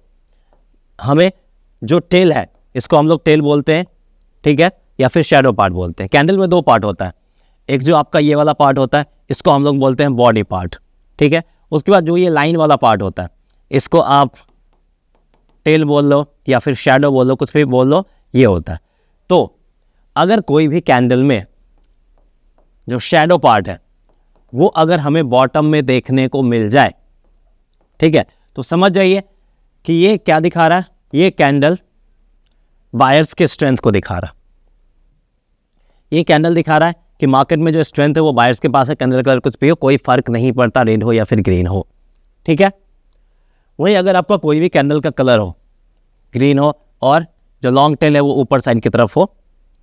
हमें जो टेल है इसको हम लोग टेल बोलते हैं, ठीक है, या फिर शैडो पार्ट बोलते हैं। कैंडल में दो पार्ट होता है, एक जो आपका ये वाला पार्ट होता है इसको हम लोग बोलते हैं बॉडी पार्ट, ठीक है। उसके बाद जो ये लाइन वाला पार्ट होता है इसको आप टेल बोल लो या फिर शैडो बोल लो, कुछ भी बोल लो, ये होता है। तो अगर कोई भी कैंडल में जो शैडो पार्ट है वो अगर हमें बॉटम में देखने को मिल जाए, ठीक है, तो समझ जाइए कि ये क्या दिखा रहा है, ये कैंडल बायर्स के स्ट्रेंथ को दिखा रहा है। ये कैंडल दिखा रहा है कि मार्केट में जो स्ट्रेंथ है वो बायर्स के पास है, कैंडल कलर कुछ भी हो, कोई फर्क नहीं पड़ता, रेड हो या फिर ग्रीन हो, ठीक है। वहीं अगर आपका कोई भी कैंडल का कलर हो, ग्रीन हो और जो लॉन्ग टेल है वो ऊपर साइड की तरफ हो,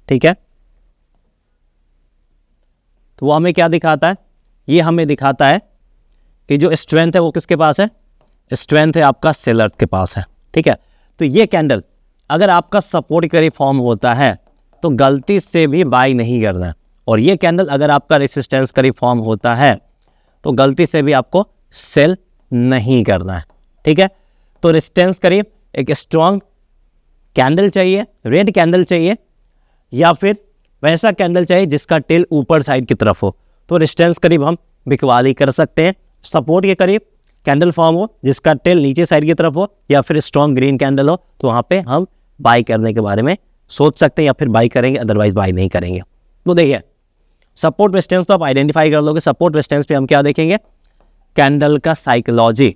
ठीक है, तो वो हमें क्या दिखाता है, ये हमें दिखाता है कि जो स्ट्रेंथ है वो किसके पास है, स्ट्रेंथ है आपका सेलर के पास है, ठीक है। तो ये कैंडल अगर आपका सपोर्ट करी फॉर्म होता है तो गलती से भी बाई नहीं करना है, और ये कैंडल अगर आपका रेसिस्टेंस करी फॉर्म होता है तो गलती से भी आपको सेल नहीं करना है, ठीक है। तो रेसिस्टेंस करीब एक स्ट्रॉन्ग कैंडल चाहिए, रेड कैंडल चाहिए, या फिर वैसा कैंडल चाहिए जिसका टेल ऊपर साइड की तरफ हो। तो रेजिस्टेंस करीब हम बिकवाली कर सकते हैं, सपोर्ट के करीब कैंडल फॉर्म हो जिसका टेल नीचे साइड की तरफ हो, या फिर स्ट्रॉन्ग ग्रीन कैंडल हो, तो वहाँ पे हम बाई करने के बारे में सोच सकते हैं, या फिर बाई करेंगे, अदरवाइज बाई नहीं करेंगे। तो देखिए सपोर्ट रेजिस्टेंस तो आप आइडेंटिफाई कर लोगे, सपोर्ट रेजिस्टेंस पे हम क्या देखेंगे, कैंडल का साइकोलॉजी।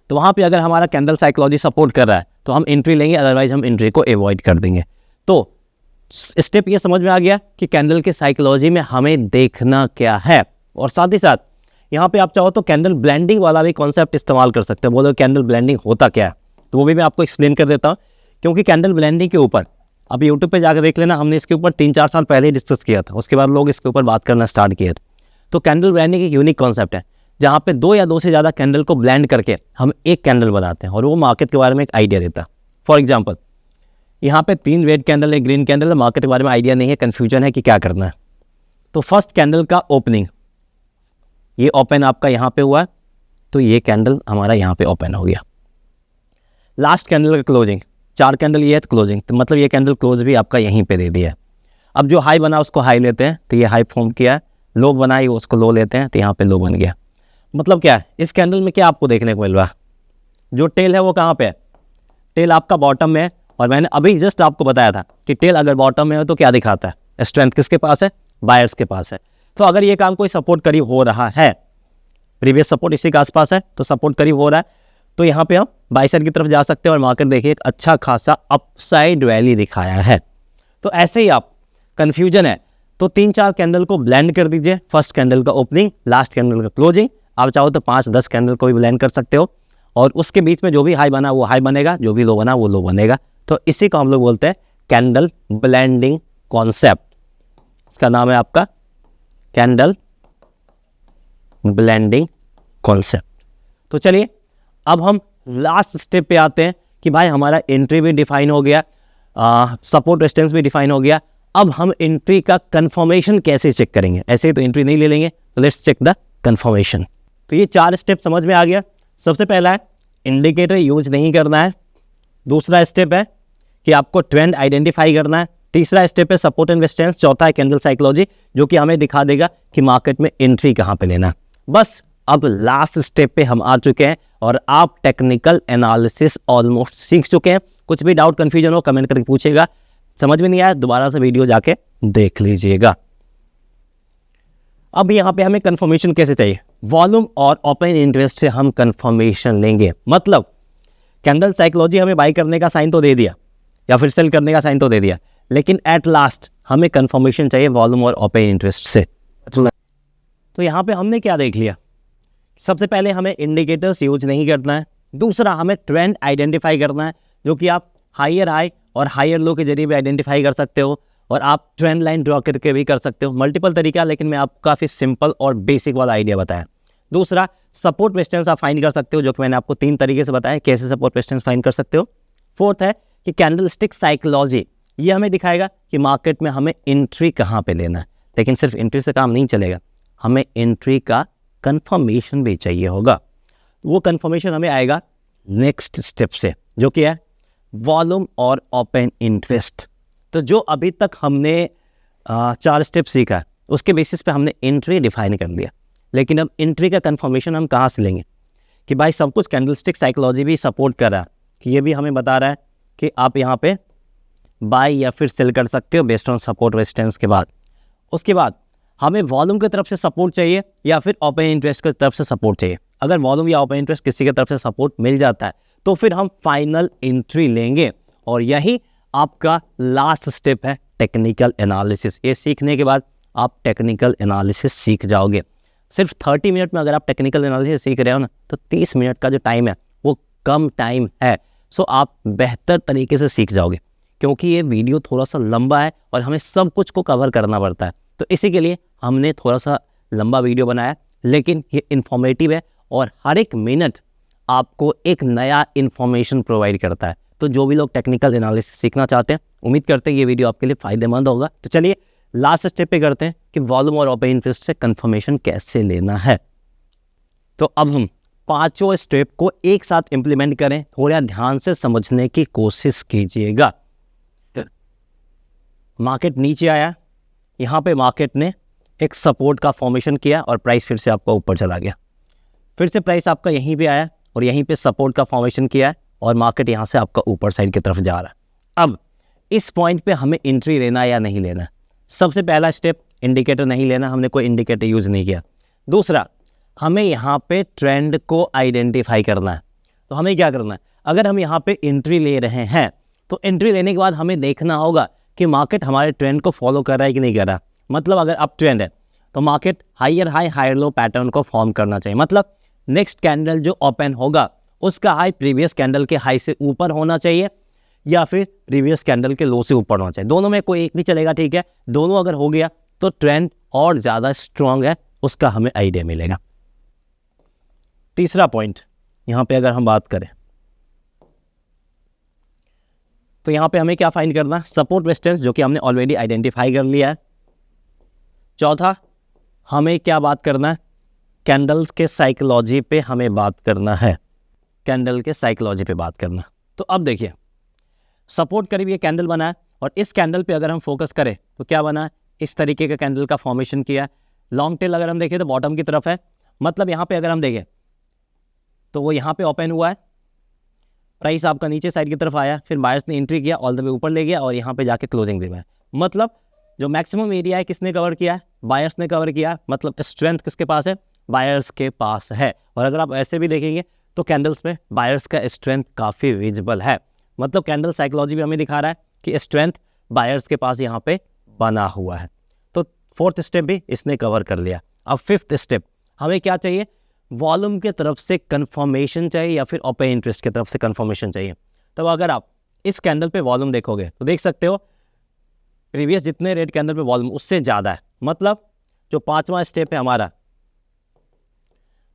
तो वहाँ पे अगर हमारा कैंडल साइकोलॉजी सपोर्ट कर रहा है तो हम एंट्री लेंगे, अदरवाइज हम एंट्री को अवॉइड कर देंगे। तो स्टेप ये समझ में आ गया कि कैंडल के साइकोलॉजी में हमें देखना क्या है। और साथ ही साथ यहाँ पे आप चाहो तो कैंडल ब्लेंडिंग वाला भी कॉन्सेप्ट इस्तेमाल कर सकते हैं। बोलो कैंडल ब्लेंडिंग होता क्या है, तो वो भी मैं आपको एक्सप्लेन कर देता हूँ, क्योंकि कैंडल ब्लेंडिंग के ऊपर अब यूट्यूब पे जाकर देख लेना, हमने इसके ऊपर 3-4 साल पहले ही डिस्कस किया था, उसके बाद लोग इसके ऊपर बात करना स्टार्ट किए थे। तो कैंडल ब्लेंडिंग एक यूनिक कॉन्सेप्ट है जहाँ पे 2 या 2 से ज़्यादा कैंडल को ब्लेंड करके हम एक कैंडल बनाते हैं, और वो मार्केट के बारे में एक आइडिया देता है। फॉर एग्जाम्पल यहाँ पे 3 रेड कैंडल है, ग्रीन कैंडल है, मार्केट के बारे में आइडिया नहीं है, कन्फ्यूजन है कि क्या करना है। तो फर्स्ट कैंडल का ओपनिंग, ये ओपन आपका यहाँ पे हुआ है, तो ये कैंडल हमारा यहाँ पे ओपन हो गया। लास्ट कैंडल का क्लोजिंग, 4 कैंडल ये है तो क्लोजिंग, तो मतलब ये कैंडल क्लोज भी आपका यहीं पे दे दिया है। अब जो हाई बना उसको हाई लेते हैं, तो ये हाई फॉर्म किया है, लो बनाई उसको लो लेते हैं, तो यहाँ पे लो बन गया। मतलब क्या है, इस कैंडल में क्या आपको देखने को मिल रहा है, जो टेल है वो कहाँ पे है, टेल आपका बॉटम में है। और मैंने अभी जस्ट आपको बताया था कि टेल अगर बॉटम में है तो क्या दिखाता है, स्ट्रेंथ किसके पास है, बायर्स के पास है। तो अगर ये काम कोई सपोर्ट करीब हो रहा है, प्रीवियस सपोर्ट इसी के आसपास है, तो सपोर्ट करीब हो रहा है, तो यहाँ पे हम बाई साइड की तरफ जा सकते हैं, और मार्केट देखिए एक अच्छा खासा अपसाइड वैली दिखाया है। तो ऐसे ही आप कन्फ्यूजन है तो 3-4 कैंडल को ब्लेंड कर दीजिए, फर्स्ट कैंडल का ओपनिंग, लास्ट कैंडल का क्लोजिंग। आप चाहो तो 5-10 कैंडल को भी ब्लेंड कर सकते हो, और उसके बीच में जो भी हाई बना वो हाई बनेगा, जो भी लो बना वो लो बनेगा। तो इसी को हम लोग बोलते हैं कैंडल ब्लेंडिंग कॉन्सेप्ट। इसका नाम है आपका कैंडल ब्लेंडिंग कॉन्सेप्ट। तो चलिए अब हम लास्ट स्टेप पे आते हैं कि भाई हमारा एंट्री भी डिफाइन हो गया, सपोर्ट रेजिस्टेंस भी डिफाइन हो गया, अब हम एंट्री का कंफर्मेशन कैसे चेक करेंगे? ऐसे ही तो एंट्री नहीं ले लेंगे, तो लेट्स चेक द कंफर्मेशन। तो ये 4 स्टेप समझ में आ गया। सबसे पहला है इंडिकेटर यूज नहीं करना है, दूसरा स्टेप है कि आपको ट्रेंड आइडेंटिफाई करना है, तीसरा स्टेप है सपोर्ट एंड रेजिस्टेंस, चौथा है कैंडल साइकोलॉजी जो कि हमें दिखा देगा कि मार्केट में एंट्री कहाँ पे लेना है। बस अब लास्ट स्टेप पे हम आ चुके हैं और आप टेक्निकल एनालिसिस ऑलमोस्ट सीख चुके हैं। कुछ भी डाउट कन्फ्यूजन हो कमेंट करके पूछेगा, समझ में नहीं आया दोबारा से वीडियो जाके देख लीजिएगा। अब यहाँ पे हमें कंफर्मेशन कैसे चाहिए? वॉल्यूम और ओपन इंटरेस्ट से हम कंफर्मेशन लेंगे। मतलब कैंडल साइकोलॉजी हमें बाई करने का साइन तो दे दिया या फिर सेल करने का साइन तो दे दिया, लेकिन एट लास्ट हमें कंफर्मेशन चाहिए वॉल्यूम और ओपन इंटरेस्ट से। तो यहाँ पे हमने क्या देख लिया? सबसे पहले हमें इंडिकेटर्स यूज नहीं करना है, दूसरा हमें ट्रेंड आइडेंटिफाई करना है जो कि आप हायर हाई और हायर लो के जरिए भी आइडेंटिफाई कर सकते हो, और आप ट्रेंड लाइन ड्रॉ करके भी कर सकते हो। मल्टीपल तरीका, लेकिन मैं आपको काफ़ी सिंपल और बेसिक वाला आइडिया बताया। दूसरा सपोर्ट रेजिस्टेंस आप फाइंड कर सकते हो, जो कि मैंने आपको 3 तरीके से बताया कैसे सपोर्ट रेजिस्टेंस फाइंड कर सकते हो। फोर्थ है कि कैंडल स्टिक साइकोलॉजी, ये हमें दिखाएगा कि मार्केट में हमें एंट्री कहाँ पे लेना है। लेकिन सिर्फ एंट्री से काम नहीं चलेगा, हमें एंट्री का कंफर्मेशन भी चाहिए होगा। वो कंफर्मेशन हमें आएगा नेक्स्ट स्टेप से, जो कि है वॉल्यूम और ओपन इंटरेस्ट। तो जो अभी तक हमने 4 स्टेप सीखा है उसके बेसिस पे हमने एंट्री डिफाइन कर लिया, लेकिन अब एंट्री का कंफर्मेशन हम कहाँ से लेंगे? कि भाई सब कुछ कैंडलस्टिक साइकोलॉजी भी सपोर्ट कर रहा है, कि ये भी हमें बता रहा है कि आप यहाँ पे बाय या फिर सेल कर सकते हो बेस्ड ऑन सपोर्ट रेजिस्टेंस के बाद। उसके बाद हमें वॉल्यूम की तरफ से सपोर्ट चाहिए या फिर ओपन इंटरेस्ट की तरफ से सपोर्ट चाहिए। अगर वॉल्यूम या ओपन इंटरेस्ट किसी की तरफ से सपोर्ट मिल जाता है तो फिर हम फाइनल एंट्री लेंगे, और यही आपका लास्ट स्टेप है टेक्निकल एनालिसिस। ये सीखने के बाद आप टेक्निकल एनालिसिस सीख जाओगे। सिर्फ 30 मिनट में अगर आप टेक्निकल एनालिसिस सीख रहे हो ना, तो 30 मिनट का जो टाइम है वो कम टाइम है। सो आप बेहतर तरीके से सीख जाओगे, क्योंकि ये वीडियो थोड़ा सा लंबा है और हमें सब कुछ को कवर करना पड़ता है। तो इसी के लिए हमने थोड़ा सा लंबा वीडियो बनाया, लेकिन ये इन्फॉर्मेटिव है और हर एक मिनट आपको एक नया इन्फॉर्मेशन प्रोवाइड करता है। तो जो भी लोग टेक्निकल एनालिसिस सीखना चाहते हैं, उम्मीद करते हैं ये वीडियो आपके लिए फ़ायदेमंद होगा। तो चलिए लास्ट स्टेप पे करते हैं कि वॉल्यूम और ओपन इंटरेस्ट से कंफर्मेशन कैसे लेना है। तो अब हम 5 स्टेप को एक साथ इम्प्लीमेंट करें, थोड़ा ध्यान से समझने की कोशिश कीजिएगा। मार्केट नीचे आया, यहाँ पे मार्केट ने एक सपोर्ट का फॉर्मेशन किया और प्राइस फिर से आपका ऊपर चला गया। फिर से प्राइस आपका यहीं पे आया और यहीं पे सपोर्ट का फॉर्मेशन किया है और मार्केट यहाँ से आपका ऊपर साइड की तरफ जा रहा है। अब इस पॉइंट पे हमें एंट्री लेना या नहीं लेना? सबसे पहला स्टेप, इंडिकेटर नहीं लेना, हमने कोई इंडिकेटर यूज़ नहीं किया। दूसरा, हमें यहाँ पे ट्रेंड को आइडेंटिफाई करना है। तो हमें क्या करना है? अगर हम यहाँ पे एंट्री ले रहे हैं तो एंट्री लेने के बाद हमें देखना होगा कि मार्केट हमारे ट्रेंड को फॉलो कर रहा है कि नहीं कर रहा। मतलब अगर अप ट्रेंड है तो market higher high higher low pattern को फॉर्म करना चाहिए। मतलब नेक्स्ट कैंडल जो ओपन होगा उसका हाई प्रीवियस कैंडल के हाई से ऊपर होना चाहिए या फिर प्रीवियस कैंडल के लो से ऊपर होना चाहिए। दोनों में कोई एक भी चलेगा, ठीक है। दोनों अगर हो गया तो ट्रेंड और ज़्यादा स्ट्रॉन्ग है, उसका हमें आइडिया मिलेगा। तीसरा पॉइंट यहाँ पे अगर हम बात करें तो यहाँ पे हमें क्या फाइंड करना है? सपोर्ट रेजिस्टेंस, जो कि हमने ऑलरेडी आइडेंटिफाई कर लिया है। चौथा, हमें क्या बात करना है? कैंडल्स के साइकोलॉजी पे हमें बात करना है। कैंडल के साइकोलॉजी पे बात करना। तो अब देखिए, सपोर्ट करीब ये कैंडल बना है और इस कैंडल पे अगर हम फोकस करें तो क्या बना है? इस तरीके का कैंडल का फॉर्मेशन किया है। लॉन्ग टेल अगर हम देखें तो बॉटम की तरफ है। मतलब यहाँ पे अगर हम देखें तो वो यहाँ पे ओपन हुआ है, प्राइस आपका नीचे साइड की तरफ आया, फिर बायर्स ने एंट्री किया, ऑल द वे ऊपर ले गया और यहाँ पे जाके क्लोजिंग दे रहा है। मतलब जो मैक्सिमम एरिया है किसने कवर किया है? बायर्स ने कवर किया। मतलब स्ट्रेंथ किसके पास है? बायर्स के पास है। और अगर आप ऐसे भी देखेंगे तो कैंडल्स में बायर्स का स्ट्रेंथ काफ़ी विजिबल है। मतलब कैंडल साइकोलॉजी भी हमें दिखा रहा है कि स्ट्रेंथ बायर्स के पास यहाँ पे बना हुआ है। तो फोर्थ स्टेप भी इसने कवर कर लिया। अब फिफ्थ स्टेप, हमें क्या चाहिए? वॉल्यूम की तरफ से कंफर्मेशन चाहिए या फिर ओपन इंटरेस्ट की तरफ से कंफर्मेशन चाहिए। तो अगर आप इस कैंडल पे वॉल्यूम देखोगे तो देख सकते हो प्रीवियस जितने रेड कैंडल पे वॉल्यूम उससे ज़्यादा है। मतलब जो 5वां स्टेप है हमारा,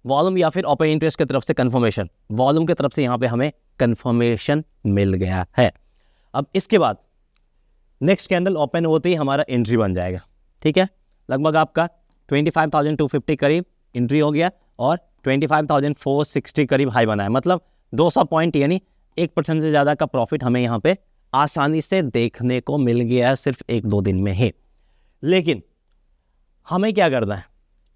वॉल्यूम या फिर ओपन इंटरेस्ट की तरफ से कंफर्मेशन, वॉल्यूम की तरफ से यहाँ पे हमें कंफर्मेशन मिल गया है। अब इसके बाद नेक्स्ट कैंडल ओपन होते ही हमारा एंट्री बन जाएगा, ठीक है। लगभग आपका 25,250 करीब एंट्री हो गया और 25,460 करीब हाई बना है, मतलब 200 पॉइंट यानी 1% से ज़्यादा का प्रॉफिट हमें यहाँ पे आसानी से देखने को मिल गया है सिर्फ 1-2 दिन में ही। लेकिन हमें क्या करना है,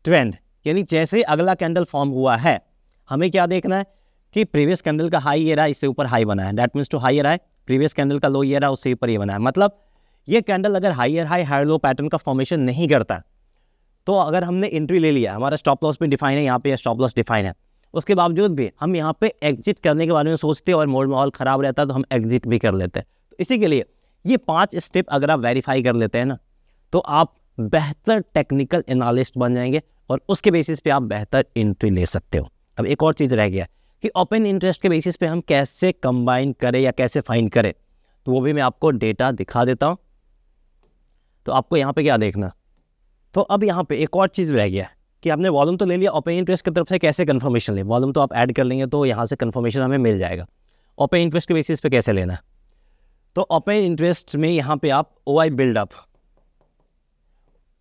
ट्रेंड यानी जैसे अगला कैंडल फॉर्म हुआ है हमें क्या देखना है कि प्रीवियस कैंडल का हाई ये रहा, इससे ऊपर हाई बना है, that means to higher high, previous candle का लो ये रहा, उससे ऊपर ये बना है। मतलब ये कैंडल अगर higher high higher low pattern का फॉर्मेशन नहीं करता तो अगर हमने एंट्री ले लिया, हमारा स्टॉप लॉस भी डिफाइन है, यहाँ पे स्टॉप लॉस डिफाइन है, उसके बावजूद भी हम यहाँ पे एग्जिट करने के बारे में सोचते और माहौल ख़राब रहता है तो हम एग्जिट भी कर लेते हैं। तो इसी के लिए ये 5 स्टेप अगर आप वेरीफाई कर लेते हैं ना तो आप बेहतर टेक्निकल एनालिस्ट बन जाएंगे और उसके बेसिस पे आप बेहतर एंट्री ले सकते हो। अब एक और चीज़ रह गया कि ओपन इंटरेस्ट के बेसिस पे हम कैसे कंबाइन करें या कैसे फाइंड करें, तो वो भी मैं आपको डेटा दिखा देता हूँ। तो आपको यहाँ पे क्या देखना, तो अब यहाँ पे एक और चीज़ रह गया कि आपने वॉल्यूम तो ले लिया, ओपन इंटरेस्ट की तरफ से कैसे कंफर्मेशन ले, वॉल्यूम तो आप ऐड कर लेंगे तो यहाँ से कंफर्मेशन हमें मिल जाएगा। ओपन इंटरेस्ट के बेसिस पे कैसे लेना है, तो ओपन इंटरेस्ट में यहाँ पे आप OI बिल्डअप,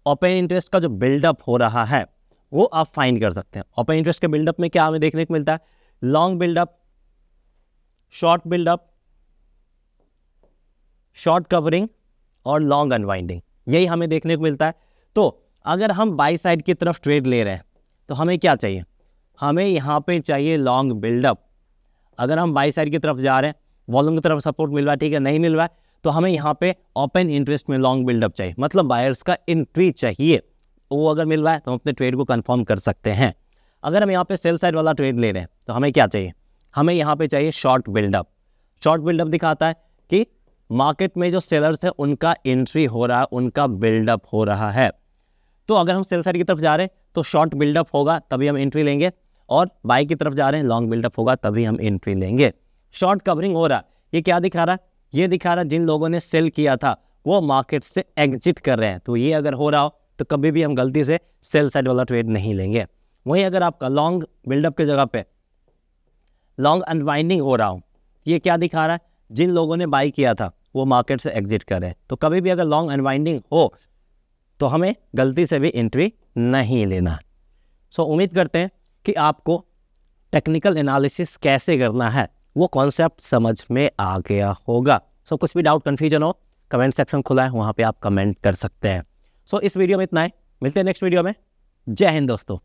ओपन इंटरेस्ट का जो बिल्डअप हो रहा है वो आप फाइंड कर सकते हैं। ओपन इंटरेस्ट के बिल्डअप में क्या हमें देखने को मिलता है, long buildup, short buildup, short covering और लॉन्ग अनवाइंडिंग, यही हमें देखने को मिलता है। तो अगर हम बाई साइड की तरफ ट्रेड ले रहे हैं तो हमें क्या चाहिए, हमें यहाँ पे चाहिए लॉन्ग बिल्डअप। अगर हम बाई साइड की तरफ जा रहे हैं, वॉल्यूम की तरफ सपोर्ट मिल रहा है, ठीक है, नहीं मिल रहा है तो हमें यहाँ पे ओपन इंटरेस्ट में लॉन्ग बिल्डअप चाहिए, मतलब बायर्स का एंट्री चाहिए। वो अगर मिल रहा है तो हम अपने ट्रेड को कंफर्म कर सकते हैं। अगर हम यहाँ पे सेल साइड वाला ट्रेड ले रहे हैं तो हमें क्या चाहिए, हमें यहाँ पे चाहिए शॉर्ट बिल्डअप। शॉर्ट बिल्डअप दिखाता है कि मार्केट में जो सेलर्स है उनका एंट्री हो रहा है, उनका बिल्डअप हो रहा है। तो अगर हम सेल साइड की तरफ जा रहे हैं तो शॉर्ट बिल्डअप होगा तभी हम एंट्री लेंगे, और बाई की तरफ जा रहे हैं लॉन्ग बिल्डअप होगा तभी हम एंट्री लेंगे। शॉर्ट कवरिंग हो रहा है, ये क्या दिखा रहा है, ये दिखा रहा है जिन लोगों ने सेल किया था वो मार्केट से एग्जिट कर रहे हैं। तो ये अगर हो रहा हो तो कभी भी हम गलती से सेल साइड वाला ट्रेड नहीं लेंगे। वहीं अगर आपका लॉन्ग बिल्डअप की जगह पे लॉन्ग अनवाइंडिंग हो रहा हो, ये क्या दिखा रहा है, जिन लोगों ने बाई किया था वो मार्केट से एग्जिट कर रहे हैं। तो कभी भी अगर लॉन्ग अनवाइंडिंग हो तो हमें गलती से भी एंट्री नहीं लेना। सो उम्मीद करते हैं कि आपको टेक्निकल एनालिसिस कैसे करना है वो कॉन्सेप्ट समझ में आ गया होगा। सो कुछ भी डाउट कन्फ्यूजन हो कमेंट सेक्शन खुला है, वहाँ पे आप कमेंट कर सकते हैं। सो इस वीडियो में इतना है, मिलते हैं नेक्स्ट वीडियो में। जय हिंद दोस्तों।